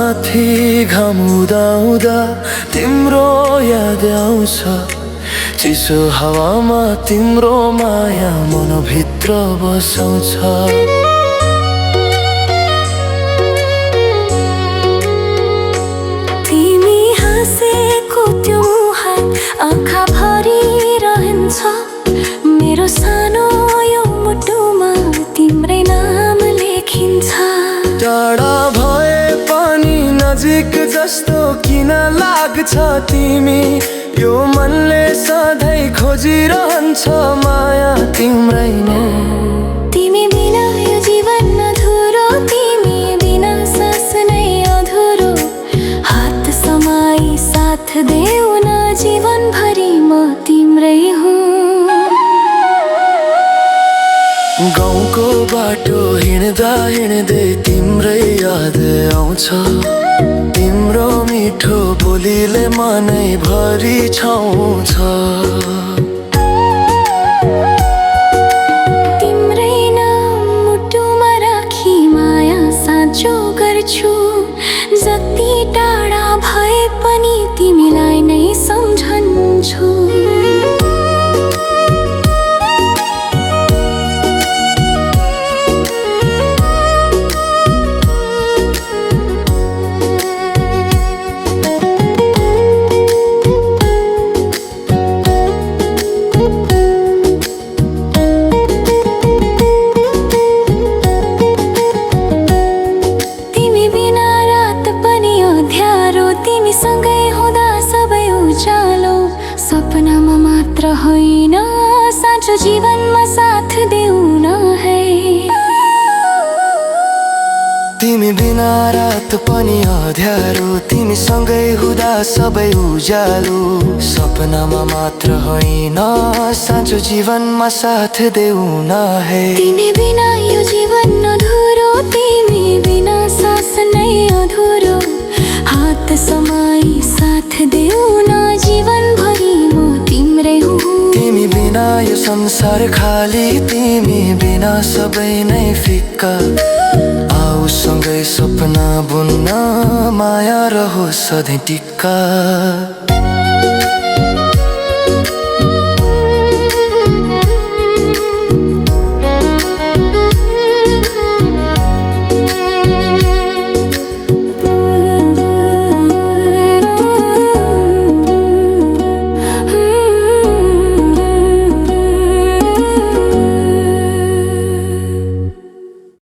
माथि घाम उदाउँदा तिम्रो याद आउँछ। चिसो हावामा तिम्रो माया मनभित्र बसाउँछ। तिमी हाँसेको त्यो मुहार आँखा भरिरहन्छ। मेरो सानो यो मुटुमा तिम्रै नाम लेखिन्छ। टाढा भए पनि नजिक जस्तो किन लाग्छ तिमी? यो मनले सधैँ खोजिरहन्छ माया तिम्रै नै। तिमी बिना यो जीवन अधुरो, तिमी बिना सास नै अधुरो। हात समाई साथ देऊ न जीवनभरि म तिम्रै हुँ। गाउँको बाटो हिँड्दा हिँड्दै तिम्रै याद आउँछ। तिम्रो मिठो बोलीले मनै भरि छाउँछ। तिम्रै नाम मुटुमा राखी माया साँचो गर्छु। जति टाढा भए पनि तिमीलाई नै सम्झन्छु। सँगै हुँदा सबै उज्यालो, सपनामा मात्र होइन साँचो जीवनमा साथ देऊ न है। तिमी बिना रात पनि अँध्यारो, तिमी सँगै हुँदा सबै उज्यालो, सपनामा मात्र होइन साँचो जीवनमा साथ देऊ न है। तिमी बिना यो जीवन अधुरो, तिमी बिना सास नै अधुरो। हात समाई साथ देऊ न जीवनभरि म तिम्रै हुँ। तिमी बिना यो संसार खाली, तिमी बिना सबै नै फिक्का। आऊ सँगै सपना बुन्न माया रहोस् सधैँ टिक्का।